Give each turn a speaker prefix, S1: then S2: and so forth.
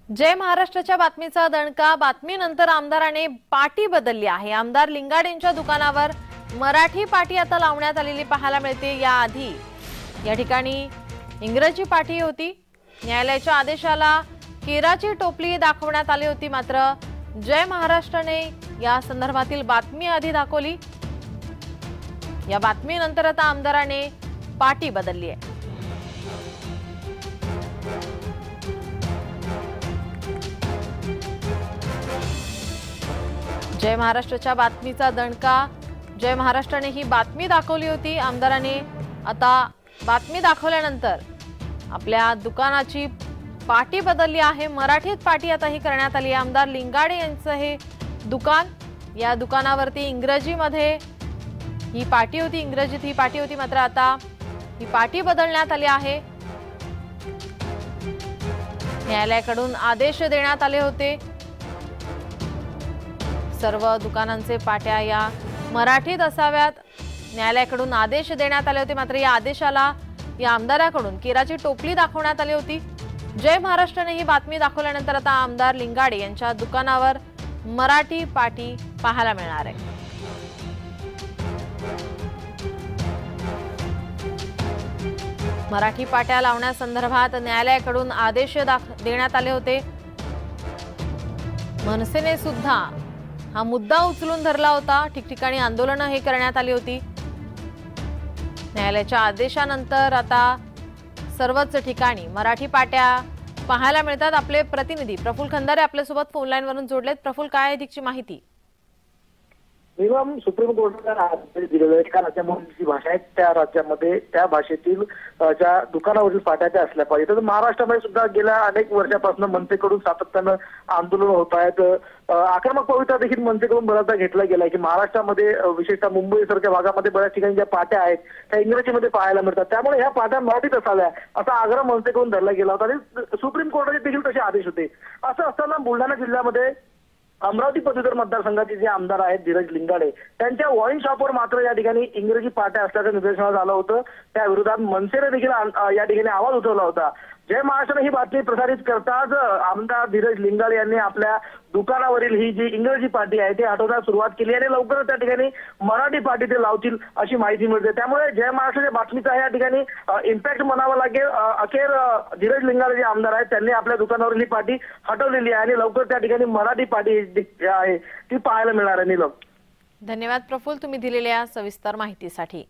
S1: जय महाराष्ट्राच्या बातमीचा दणका। बातमीनंतर आमदाराने पाटी बदलली आहे। आमदार लिंगाडेंच्या दुकानावर मराठी पाटी आता लावण्यात आलेली पाहायला मिळते। याआधी या ठिकाणी इंग्रजी पाटी होती। न्यायालयाच्या आदेशाला केराची टोपली दाखवण्यात आली होती, मात्र जय महाराष्ट्राने या संदर्भातील बातमी आधी दाखवली। या बातमीनंतर आता आमदाराने पाटी बदलली आहे। जय महाराष्ट्राच्या बातमीचा दणका। जय महाराष्ट्राने ही बातमी दाखवली होती। आमदाराने आता बातमी दाखवल्यानंतर आपल्या दुकानाची पाटी बदलली आहे। मराठीत पाटी आता ही करण्यात आली आहे। आमदार लिंगाडे यांचं हे दुकान, या दुकानावरती इंग्रजीमध्ये ही पाटी होती, इंग्रजीत ही पाटी होती, मात्र आता ही पाटी बदलण्यात आली आहे। न्यायालयाकडून आदेश देण्यात आले होते। सर्व दुकानांचे पाट्या या मराठीत असाव्यात, न्यायालयाकडून आदेश देण्यात आले होते, मात्र या आदेशाला या आमदाराकडून केराची टोपली दाखवण्यात आली होती। जय महाराष्ट्राने ही बातमी दाखवल्यानंतर आता आमदार लिंगाडे यांच्या दुकानावर मराठी पाटी पाहायला मिळणार आहे। मराठी पाट्या लावण्यासंदर्भात न्यायालयाकडून आदेश देण्यात आले होते। मनसेने सुद्धा हा मुद्दा उचलून धरला होता। ठिकठिकाणी आंदोलन हे करण्यात आली होती। न्यायालयाच्या आदेशानंतर आता सर्वच ठिकाणी मराठी पाट्या पाहायला मिळतात। आपले प्रतिनिधी प्रफुल्ल खंदारे आपल्या सोबत फोन लाईन वरून जोडलेत। प्रफुल्ल, काय अधिकची माहिती?
S2: सुप्रीम कोर्टाने दिलेल्या एका राज्यामधील जी भाषा आहे त्या राज्यामध्ये त्या भाषेतील ज्या दुकानावरील पाट्या त्या असल्या पाहिजे। तर महाराष्ट्रामध्ये सुद्धा गेल्या अनेक वर्षापासून मनसेकडून सातत्यानं आंदोलन होत आहेत। आक्रमक पवित्रा देखील मनसेकडून बऱ्याचदा घेतला गेलाय की महाराष्ट्रामध्ये विशेषतः मुंबई सारख्या भागामध्ये बऱ्याच ठिकाणी ज्या पाट्या आहेत त्या इंग्रजीमध्ये पाहायला मिळतात, त्यामुळे ह्या पाट्या मराठीत असाव्या असा आग्रह मनसेकडून धरला गेला होता आणि सुप्रीम कोर्टाचे देखील तसे आदेश होते। असं असताना बुलढाणा जिल्ह्यामध्ये अमरावती पदवीधर मतदारसंघाचे जे आमदार आहेत धीरज लिंगाडे, त्यांच्या वाईन शॉपवर मात्र या ठिकाणी इंग्रजी पाट्या असल्याचं निदर्शनास आलं होतं। त्या विरोधात मनसेने देखील या ठिकाणी आवाज उठवला होता। जय महाराष्ट्राने ही बातमी प्रसारित करताच आमदार धीरज लिंगाडे यांनी आपल्या दुकानावरील ही जी इंग्रजी पाटी आहे ती हटवण्यास सुरुवात केली आणि लवकरच त्या ठिकाणी मराठी पाटी ते लावतील अशी माहिती मिळते। त्यामुळे जय महाराष्ट्राच्या बातमीचा या ठिकाणी इम्पॅक्ट म्हणावा लागेल। अखेर धीरज लिंगाडे जे आमदार आहेत त्यांनी आपल्या दुकानावरील ही पाटी हटवलेली आहे आणि लवकर त्या ठिकाणी मराठी पाटी आहे ती पाहायला मिळणार आहे। नीलम,
S1: धन्यवाद प्रफुल्ल, तुम्ही दिलेल्या सविस्तर माहितीसाठी।